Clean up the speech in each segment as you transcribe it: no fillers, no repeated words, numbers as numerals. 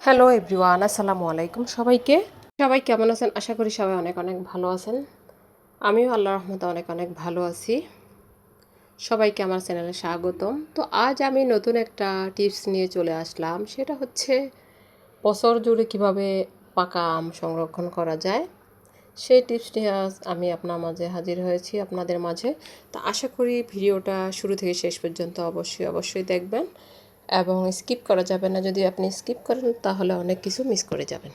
Hello everyone, আসসালামু আলাইকুম সবাইকে। সবাই কেমন আছেন? আশা করি সবাই অনেক অনেক ভালো আছেন। আমিও আল্লাহর রহমতে অনেক অনেক ভালো আছি। সবাইকে আমার চ্যানেলে স্বাগতম। তো আজ আমি নতুন একটা টিপস নিয়ে চলে আসলাম। সেটা হচ্ছে বছর জুড়ে কীভাবে পাকা আম সংরক্ষণ করা যায়, সেই টিপস নিয়ে আজ আমি আপনার মাঝে হাজির হয়েছি, আপনাদের মাঝে। তো আশা করি ভিডিওটা শুরু থেকে শেষ পর্যন্ত অবশ্যই দেখবেন এবং স্কিপ করা যাবে না। যদি আপনি স্কিপ করেন তাহলে অনেক কিছু মিস করে যাবেন।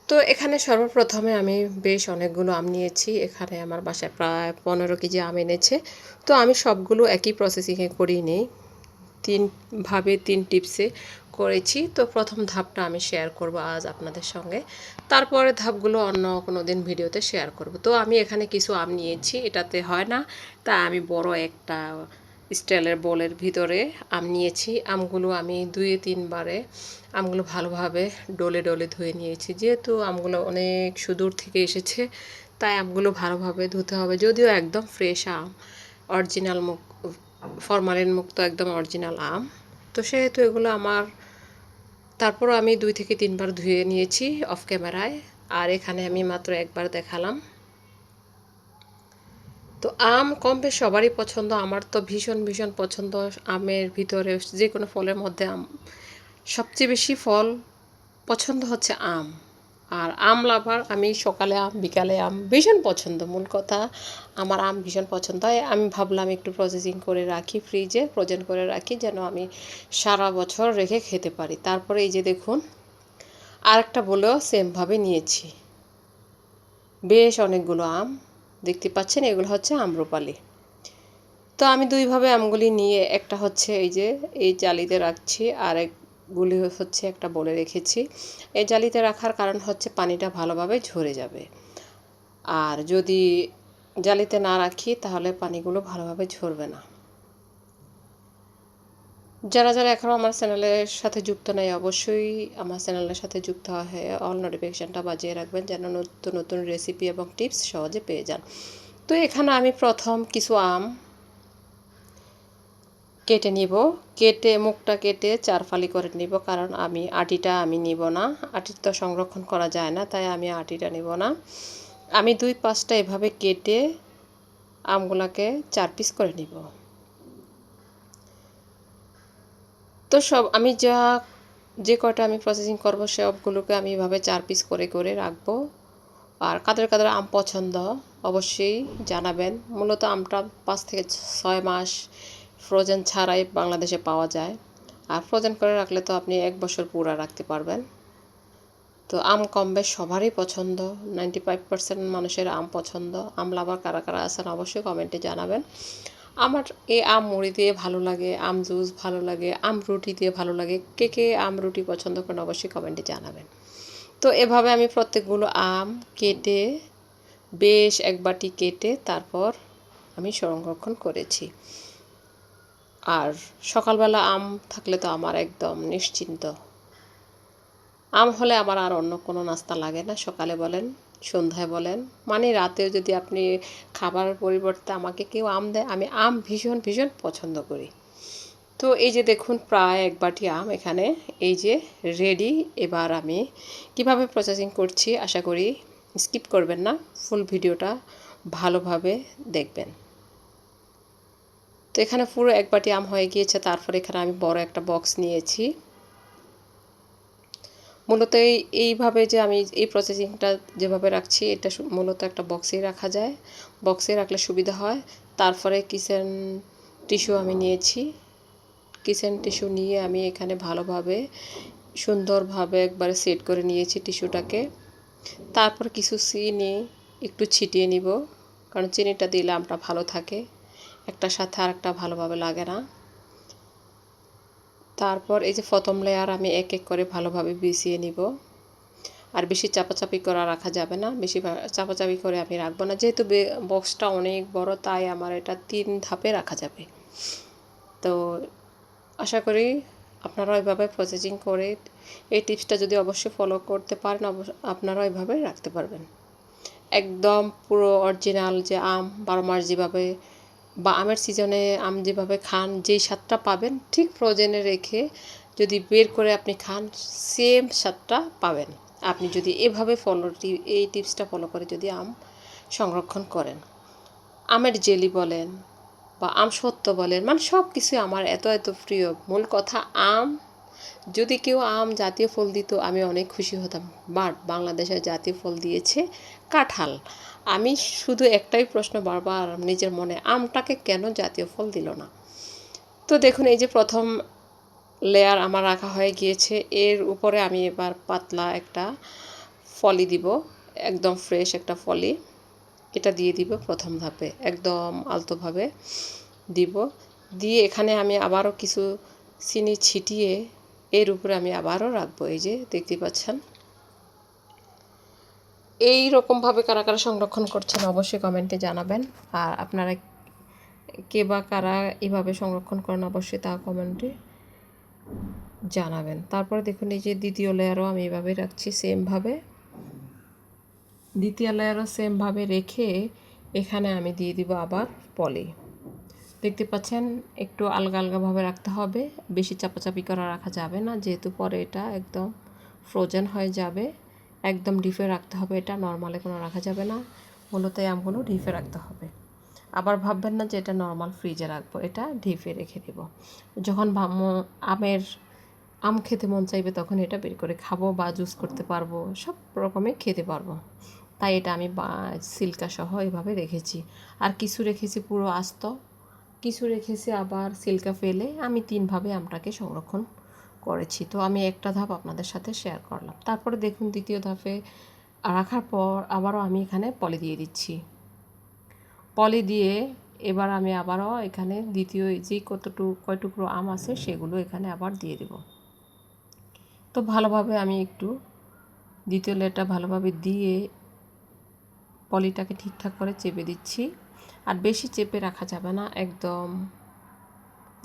তো এখানে সর্বপ্রথমে আমি বেশ অনেকগুলো আম নিয়েছি। এখানে আমার বাসায় প্রায় 15 কেজি আম এনেছে। তো আমি সবগুলো একই প্রসেসিংয়ে করিনি, তিন টিপসে করেছি। তো প্রথম ধাপটা আমি শেয়ার করব আজ আপনাদের সঙ্গে, তারপরে ধাপগুলো অন্য কোনো দিন ভিডিওতে শেয়ার করব। তো আমি এখানে কিছু আম নিয়েছি, এটাতে হয় না, তা আমি বড় একটা স্টিলের বোলের ভিতরে আম নিয়েছি। আমগুলো আমি 2-3 বারে আমগুলো ভালোভাবে ডলে ডলে ধুয়ে নিয়েছি। যেহেতু আমগুলো অনেক সুদূর থেকে এসেছে, তাই আমগুলো ভালোভাবে ধুতে হবে। যদিও একদম ফ্রেশ আম, অরিজিনাল ফরমালিন মুক্ত একদম অরিজিনাল আম, তো সেহেতু এগুলো আমার, তারপরও আমি 2-3 বার ধুয়ে নিয়েছি অফ ক্যামেরায়। আর এখানে আমি মাত্র একবার দেখালাম। তো আম কম বেশ সবারই পছন্দ, আমার তো ভীষণ ভীষণ পছন্দ। আমের ভিতরে যে কোনো ফলের মধ্যে সবচেয়ে বেশি ফল পছন্দ হচ্ছে আম। আর আম লাভার আমি, সকালে আম বিকালে আম ভীষণ পছন্দ। মূল কথা, আমার আম ভীষণ পছন্দ হয়। আমি ভাবলাম একটু প্রসেসিং করে রাখি, ফ্রিজে ফ্রোজেন করে রাখি, যেন আমি সারা বছর রেখে খেতে পারি। তারপরে এই যে দেখুন, আরেকটা বলেও সেমভাবে নিয়েছি। বেশ অনেকগুলো আম দেখতে পাচ্ছেন, এগুলো হচ্ছে আম্রপালি। তো আমি দুইভাবে আমগুলি নিয়ে, একটা হচ্ছে এই জালিতে রাখছি, আর একগুলি হচ্ছে একটা বলে রেখেছি। এই জালিতে রাখার কারণ হচ্ছে পানিটা ভালোভাবে ঝরে যাবে। আর যদি জালিতে না রাখি তাহলে পানিগুলো ভালোভাবে ঝরবে না। যারা যারা এখনও আমার চ্যানেলের সাথে যুক্ত নেই, অবশ্যই আমার চ্যানেলের সাথে যুক্ত হয়ে অল নোটিফিকেশানটা বাজিয়ে রাখবেন, যেন নতুন নতুন রেসিপি এবং টিপস সহজে পেয়ে যান। তো এখানে আমি প্রথম কিছু আম কেটে নিব। মুখটা কেটে 4 ফালি করে নিব, কারণ আমি আটিটা নিব না। আটি তো সংরক্ষণ করা যায় না, তাই আমি আটিটা নিব না। আমি 2-5টা এভাবে কেটে আমগুলাকে 4 পিস করে নিব। তো আমি যে কয়টা আমি প্রসেসিং করব সবগুলোকে আমি এভাবে 4 পিস করে করে রাখবো। আর কাদের কাদের আম পছন্দ অবশ্যই জানাবেন। মূলত আমটা 5 থেকে 6 মাস ফ্রোজেন ছাড়াই বাংলাদেশে পাওয়া যায়। আর ফ্রোজেন করে রাখলে তো আপনি 1 বছর পুরো রাখতে পারবেন। তো আম কম বেশ সবারই পছন্দ, 95% মানুষের আম পছন্দ। আম লাভার কারা কারা আছেন অবশ্যই কমেন্টে জানাবেন। আমার এই আম মুড়ি দিয়ে ভালো লাগে, আম জুস ভালো লাগে, আম রুটি দিয়ে ভালো লাগে। কে কে আম রুটি পছন্দ করেন অবশ্যই কমেন্টে জানাবেন। তো এভাবে আমি প্রত্যেকগুলো আম কেটে, বেশ এক বাটি কেটে তারপর আমি সংরক্ষণ করেছি। আর সকালবেলা আম থাকলে তো আমার একদম নিশ্চিন্ত। আম হলে আমার আর অন্য কোনো নাস্তা লাগে না, সকালে বলেন সন্ধ্যায় বলেন, মানে রাতেও যদি আপনি খাবারের পরিবর্তে আমাকে কেউ আম দেয়, আমি আম ভীষণ ভীষণ পছন্দ করি। তো এই যে দেখুন, প্রায় এক বাটি আম এখানে এই যে রেডি। এবার আমি কিভাবে প্রসেসিং করছি আশা করি স্কিপ করবেন না, ফুল ভিডিওটা ভালোভাবে দেখবেন। তো এখানে পুরো এক বাটি আম হয়ে গিয়েছে। তারপর এখানে আমি বড় একটা বক্স নিয়েছি। মূলত এইভাবে যে আমি এই প্রসেসিংটা যেভাবে রাখছি, এটা মূলত একটা বক্সেই রাখা যায়, বক্সে রাখলে সুবিধা হয়। তারপরে কিচেন টিস্যু আমি নিয়েছি। কিচেন টিস্যু নিয়ে আমি এখানে ভালোভাবে সুন্দরভাবে একবারে সেট করে নিয়েছি টিস্যুটাকে। তারপর কিছু চিনি একটু ছিটিয়ে নিব, কারণ চিনিটা দিলে আমটা ভালো থাকে, একটার সাথে আরেকটা ভালোভাবে লাগে না। তারপর এই যে প্রথম লেয়ার আমি এক এক করে ভালোভাবে বিছিয়ে নিব। আর বেশি চাপাচাপি করা রাখা যাবে না, বেশি চাপাচাপি করে আমি রাখবো না, যেহেতু বক্সটা অনেক বড়, তাই আমার এটা 3 ধাপে রাখা যাবে। তো আশা করি আপনারা ওইভাবে প্রসেসিং করে এই টিপসটা যদি অবশ্যই ফলো করতে পারেন, আপনারা ওইভাবে রাখতে পারবেন। একদম পুরো অরিজিনাল যে আম 12 মাস যেভাবে বা আমের সিজনে আম যেভাবে খান, যেই স্বাদটা পাবেন, ঠিক ফ্রোজেনে রেখে যদি বের করে আপনি খান সেম স্বাদটা পাবেন আপনি যদি এভাবে এই টিপসটা ফলো করে যদি আম সংরক্ষণ করেন। আমের জেলি বলেন বা আম সত্ত্ব বলেন, মানে সব কিছুই আমার এত এত প্রিয়। মূল কথা আম, যদি কেউ আম জাতীয় ফল দিত আমি অনেক খুশি হতাম, বাট বাংলাদেশের জাতীয় ফল দিয়েছে কাঁঠাল। আমি শুধু একটাই প্রশ্ন বারবার নিজের মনে, আমটাকে কেন জাতীয় ফল দিল না? তো দেখুন এই যে প্রথম লেয়ার আমার রাখা হয়ে গিয়েছে, এর উপরে আমি এবার পাতলা একটা ফলি দিব, একদম ফ্রেশ একটা ফলি, এটা দিয়ে দিব প্রথম ধাপে, একদম আলতোভাবে দিব। দিয়ে এখানে আমি আবারও কিছু চিনি ছিটিয়ে এর উপরে আমি আবারও রাখবো। এই যে দেখতে পাচ্ছেন, এই রকমভাবে কারা কারা সংরক্ষণ করছেন অবশ্যই কমেন্টে জানাবেন। আর আপনারা কে বা কারা এভাবে সংরক্ষণ করেন অবশ্যই তা কমেন্টে জানাবেন। তারপরে দেখুন এই যে দ্বিতীয় লেয়ারও আমি এভাবে রাখছি সেমভাবে, দ্বিতীয় লেয়ারও সেমভাবে রেখে এখানে আমি দিয়ে দিব আবার পলি। দেখতে পাচ্ছেন একটু আলগা আলগাভাবে রাখতে হবে, বেশি চাপাচাপি করা রাখা যাবে না, যেহেতু পরে এটা একদম ফ্রোজেন হয়ে যাবে। একদম ডিপে রাখতে হবে, এটা নর্মালে কোনো রাখা যাবে না, মূলত এই আমগুলো ডিপে রাখতে হবে। আবার ভাববেন না যে এটা নর্মাল ফ্রিজে রাখবো, এটা ডিপে রেখে দেব। যখন আম খেতে মন চাইবে তখন এটা বের করে খাবো বা জুস করতে পারবো, সব রকমের খেতে পারবো। তাই এটা আমি সিল্কা সহ এভাবে রেখেছি। আর কিছু রেখেছি পুরো আস্ত, কিছু রেখেছি আবার সিল্কা ফেলে। আমি তিনভাবে আমটাকে সংরক্ষণ করেছি। তো আমি একটা ধাপ আপনাদের সাথে শেয়ার করলাম। তারপরে দেখুন দ্বিতীয় ধাপে রাখার পর আবারও আমি এখানে পলি দিয়ে দিচ্ছি। পলি দিয়ে এবার আমি আবারও এখানে দ্বিতীয় যে কয় টুকরো আম আছে সেগুলো এখানে আবার দিয়ে দেব। তো ভালোভাবে আমি একটু দ্বিতীয় লেয়ারটা ভালোভাবে দিয়ে পলিটাকে ঠিকঠাক করে চেপে দিচ্ছি। আর বেশি চেপে রাখা যাবে না, একদম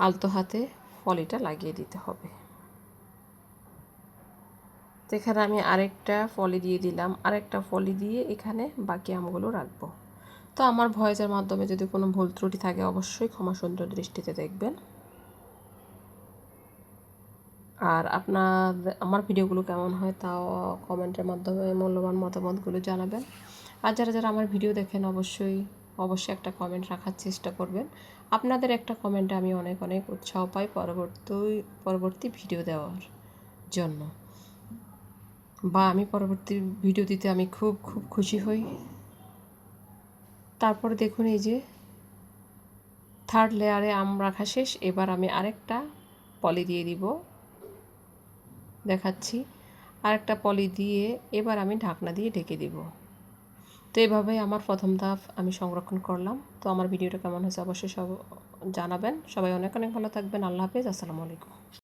আলতো হাতে পলিটা লাগিয়ে দিতে হবে। তো এখানে আমি আরেকটা ফলি দিয়ে দিলাম, আরেকটা ফলি দিয়ে এখানে বাকি আমগুলো রাখবো। তো আমার ভয়েসের মাধ্যমে যদি কোনো ভুল ত্রুটি থাকে অবশ্যই ক্ষমা সুন্দর দৃষ্টিতে দেখবেন। আর আমার ভিডিওগুলো কেমন হয় তাও কমেন্টের মাধ্যমে মূল্যবান মতামতগুলো জানাবেন। আর যারা যারা আমার ভিডিও দেখেন অবশ্যই একটা কমেন্ট রাখার চেষ্টা করবেন। আপনাদের একটা কমেন্টে আমি অনেক অনেক উৎসাহ পাই পরবর্তী ভিডিও দেওয়ার জন্য, বা আমি পরবর্তী ভিডিও দিতে আমি খুব খুব খুশি হই। তারপরে দেখুন এই যে থার্ড লেয়ারে আম রাখা শেষ, এবার আমি আরেকটা পলি দিয়ে দিব, দেখাচ্ছি। আরেকটা পলি দিয়ে এবার আমি ঢাকনা দিয়ে ঢেকে দিব। তো এভাবে আমার প্রথম ধাপ আমি সংরক্ষণ করলাম। তো আমার ভিডিওটা কেমন হয়েছে অবশ্যই জানাবেন। সবাই অনেক অনেক ভালো থাকবেন। আল্লাহ হাফেজ, আসসালামু আলাইকুম।